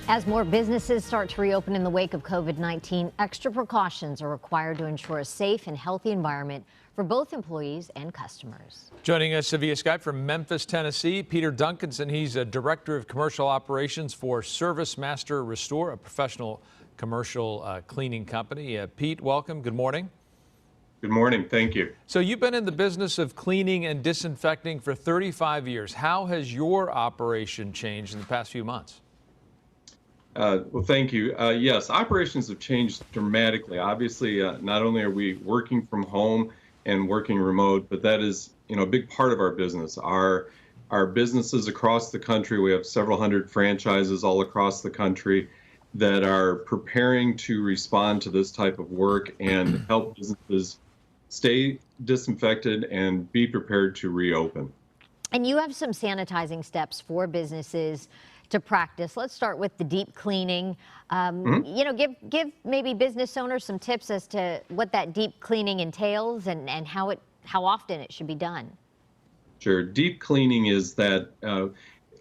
As more businesses start to reopen in the wake of COVID-19, extra precautions are required to ensure a safe and healthy environment for both employees and customers. Joining us via Skype from Memphis, Tennessee, Peter Duncanson. He's a Director of Commercial Operations for ServiceMaster Restore, a professional commercial cleaning company. Pete, welcome. Good morning. Good morning. Thank you. So you've been in the business of cleaning and disinfecting for 35 years. How has your operation changed in the past few months? Well, thank you. Yes, operations have changed dramatically. Obviously, not only are we working from home and working remote, but that is, a big part of our business. Our businesses across the country, we have several hundred franchises all across the country that are preparing to respond to this type of work and help businesses stay disinfected and be prepared to reopen. And you have some sanitizing steps for businesses to practice. Let's start with the deep cleaning. Give maybe business owners some tips as to what that deep cleaning entails and how often it should be done. Sure. Deep cleaning is that a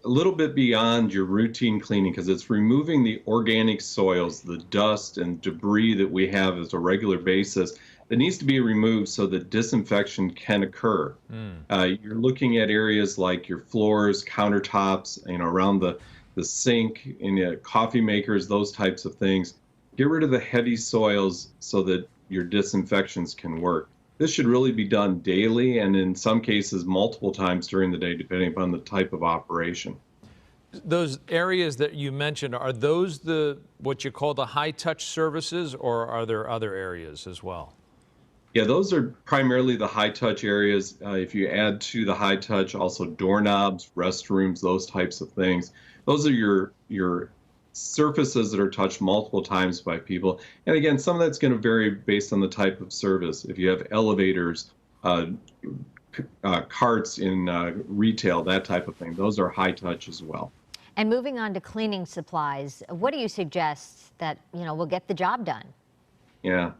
little bit beyond your routine cleaning because it's removing the organic soils, the dust and debris that we have as a regular basis that needs to be removed so that disinfection can occur. You're looking at areas like your floors, countertops, around the sink, in coffee makers, those types of things. Get rid of the heavy soils so that your disinfections can work. This should really be done daily and in some cases multiple times during the day, depending upon the type of operation. Those areas that you mentioned, are those what you call the high-touch services, or are there other areas as well? Yeah, those are primarily the high-touch areas. If you add to the high-touch also doorknobs, restrooms, those types of things. Those are your surfaces that are touched multiple times by people. And again, some of that's going to vary based on the type of service. If you have elevators, carts in retail, that type of thing, those are high-touch as well. And moving on to cleaning supplies, what do you suggest that will get the job done? Yeah.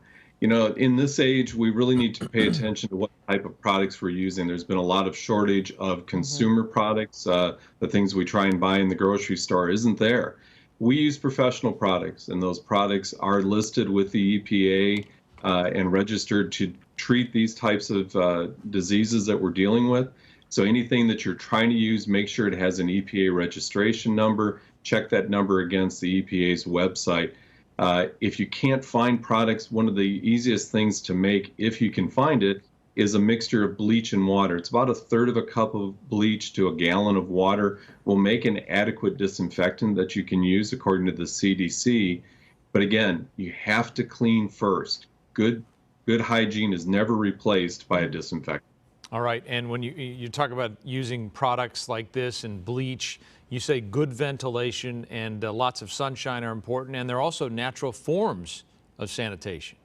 In this age, we really need to pay attention to what type of products we're using. There's been a lot of shortage of consumer products. The things we try and buy in the grocery store isn't there. We use professional products, and those products are listed with the EPA and registered to treat these types of diseases that we're dealing with. So anything that you're trying to use, make sure it has an EPA registration number. Check that number against the EPA's website. If you can't find products, one of the easiest things to make, if you can find it, is a mixture of bleach and water. It's about 1/3 of a cup of bleach to a gallon of water will make an adequate disinfectant that you can use according to the CDC. But again, you have to clean first. Good hygiene is never replaced by a disinfectant. All right, and when you talk about using products like this and bleach, you say good ventilation and lots of sunshine are important, and they're also natural forms of sanitation.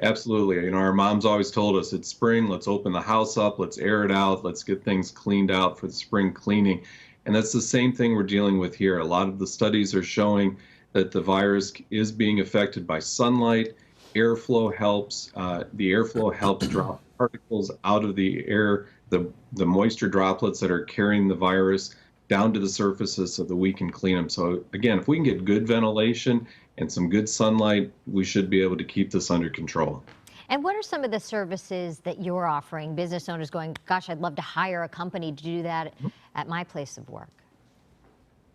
Absolutely. Our moms always told us it's spring, let's open the house up, let's air it out, let's get things cleaned out for the spring cleaning. And that's the same thing we're dealing with here. A lot of the studies are showing that the virus is being affected by sunlight. Airflow helps. The airflow helps drop particles out of the air, the moisture droplets that are carrying the virus down to the surfaces so that we can clean them. So again, if we can get good ventilation and some good sunlight, we should be able to keep this under control. And what are some of the services that you're offering? Business owners going, gosh, I'd love to hire a company to do that at my place of work.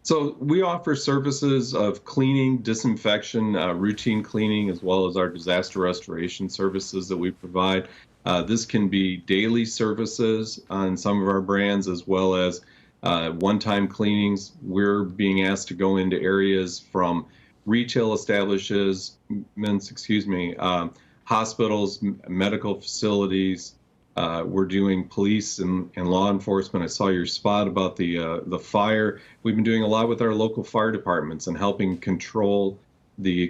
So we offer services of cleaning, disinfection, routine cleaning, as well as our disaster restoration services that we provide. This can be daily services on some of our brands, as well as one-time cleanings. We're being asked to go into areas from retail establishments, hospitals, medical facilities. We're doing police and law enforcement. I saw your spot about the fire. We've been doing a lot with our local fire departments and helping control the